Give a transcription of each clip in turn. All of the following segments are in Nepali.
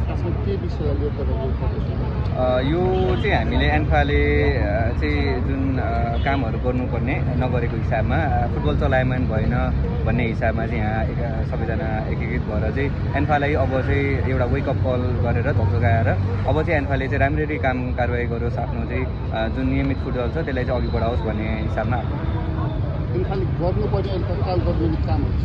खासमा के विषयलाई लिएर तपाईँ यो चाहिँ हामीले एन्फाले चाहिँ जुन कामहरू गर्नुपर्ने नगरेको हिसाबमा फुटबल चलायमान भएन भन्ने हिसाबमा चाहिँ यहाँ सबैजना एकीकृत भएर चाहिँ एन्फालाई अब चाहिँ एउटा वेकअप कल गरेर झकझकाएर अब चाहिँ एन्फाले चाहिँ राम्ररी काम कारवाही गरोस्, आफ्नो चाहिँ जुन नियमित फुटबल छ त्यसलाई चाहिँ अघि बढाओस् भन्ने हिसाबमा एन्फाले गर्नुपर्ने तत्काल गर्नुपर्ने कामहरू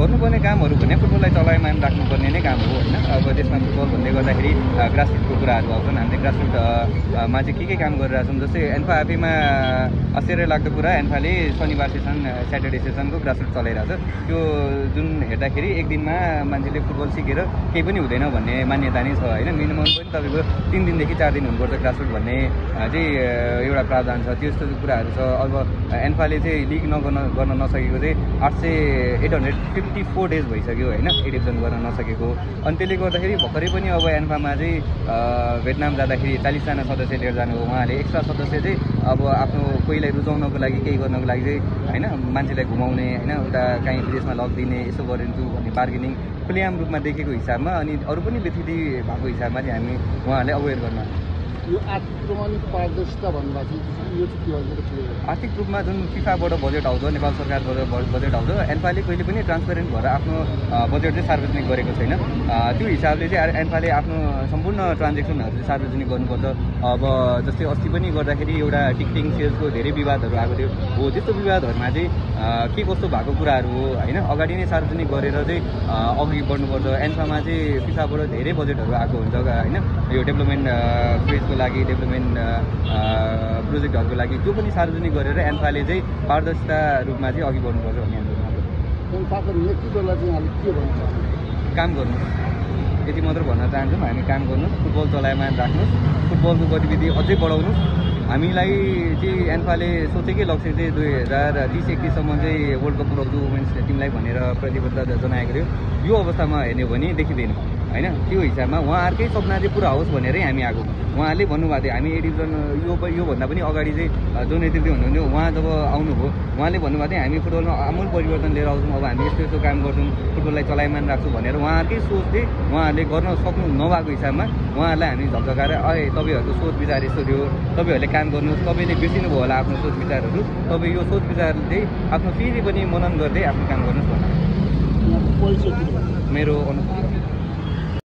गर्नुपर्ने कामहरू भने फुटबललाई चलायमान राख्नुपर्ने नै काम हो होइन। अब त्यसमा फुटबल भन्दै गर्दाखेरि ग्रासरुटको कुराहरू आउँछन्। हामीले ग्रासरुटमा चाहिँ के काम गरिरहेको छौँ, जस्तै एन्फा एपीमा आश्चर्य लाग्दो कुरा एन्फाले शनिबार सेसन स्याटरडे सेसनको ग्रासरुट चलाइरहेको छ। त्यो जुन हेर्दाखेरि एक दिनमा मान्छेले फुटबल सिकेर केही पनि हुँदैन भन्ने मान्यता नै छ होइन। मिनिमम पनि तपाईँको 3 दिनदेखि 4 दिन हुनुपर्छ ग्रासरुट भन्ने चाहिँ एउटा प्रावधान छ। त्यस्तो कुराहरू छ। अब एन्फाले चाहिँ लिग गर्न नसकेको चाहिँ 854 डेज भइसक्यो होइन, एडिप्सन गर्न नसकेको। अनि त्यसले गर्दाखेरि भर्खरै पनि अब एन्फामा चाहिँ भियतनाम जाँदाखेरि 40 जना सदस्य लिएर जानु हो। उहाँले एक्स्ट्रा सदस्य चाहिँ अब आफ्नो कोहीलाई रुचाउनको लागि केही गर्नको लागि चाहिँ होइन, मान्छेलाई घुमाउने होइन, उता काहीँ विदेशमा लगिदिने यसो गरिदिन्छु भन्ने बार्गेनिङ खुलेआम रूपमा देखेको हिसाबमा अनि अरू पनि व्यतिथि भएको हिसाबमा चाहिँ हामी उहाँहरूलाई अवेर गर्न यो आर्थिक पारदर्शिता भन्नुभएको यो चाहिँ आर्थिक रूपमा जुन फिफाबाट बजेट आउँछ, नेपाल सरकारबाट बजेट आउँछ, एन्फाले कहिले पनि ट्रान्सपेरेन्ट भएर आफ्नो बजेट चाहिँ सार्वजनिक गरेको छैन। त्यो हिसाबले चाहिँ एन्फाले आफ्नो सम्पूर्ण ट्रान्जेक्सनहरू चाहिँ सार्वजनिक गर्नुपर्छ। अब जस्तै अस्ति पनि गर्दाखेरि एउटा टिकटिङ सेल्सको धेरै विवादहरू आएको थियो हो। त्यस्तो विवादहरूमा चाहिँ के कस्तो भएको कुराहरू हो होइन, अगाडि नै सार्वजनिक गरेर चाहिँ अघि बढ्नुपर्छ। एन्फामा चाहिँ फिफाबाट धेरै बजेटहरू आएको हुन्छ होइन, यो डेभलपमेन्ट फेजको लागि, डेभलपमेन्ट प्रोजेक्टहरूको लागि, त्यो पनि सार्वजनिक गरेर एन्फाले चाहिँ पारदर्शिता रूपमा चाहिँ अघि बढ्नुपर्छ भन्ने हाम्रो एन्फाको नेतृत्वलाई चाहिँ हामीले के भन्न चाहन्छौँ? काम गर्नु, यति मात्र भन्न चाहन्छौँ। हामी काम गर्नु, फुटबल चलायमान राख्नुहोस्, फुटबलको गतिविधि अझै बढाउनु। हामीलाई चाहिँ एन्फाले सोचेकै लक्ष्य चाहिँ 2030-31सम्म चाहिँ वर्ल्ड कप पुऱ्याउँछु वुमेन्स टिमलाई भनेर प्रतिबद्धता जनाएको थियो। यो अवस्थामा हेर्ने हो भने देखिँदैन होइन। त्यो हिसाबमा उहाँहरूकै सपना चाहिँ पुरा होस् भनेरै हामी आएको। उहाँहरूले भन्नुभएको थियो हामी एडिभिजन योभन्दा पनि अगाडि चाहिँ जो नेतृत्व हुनुहुन्थ्यो उहाँ जब आउनुभयो उहाँले भन्नुभएको थियो हामी फुटबलमा आमूल परिवर्तन लिएर आउँछौँ, अब हामी यस्तो काम गर्छौँ, फुटबललाई चलायमान राख्छौँ भनेर उहाँहरूकै सोच चाहिँ उहाँहरूले गर्न सक्नु नभएको हिसाबमा उहाँहरूलाई हामी झकझकाएर तपाईँहरूको सोच विचार यस्तो थियो, तपाईँहरूले काम गर्नुहोस्, तपाईँले बिर्सिनुभयो होला आफ्नो सोच विचारहरू, तपाईँ यो सोच विचार चाहिँ आफ्नो फेरि पनि मनन गर्दै आफ्नो काम गर्नुहोस् भन्नु। मेरो अनुरोध।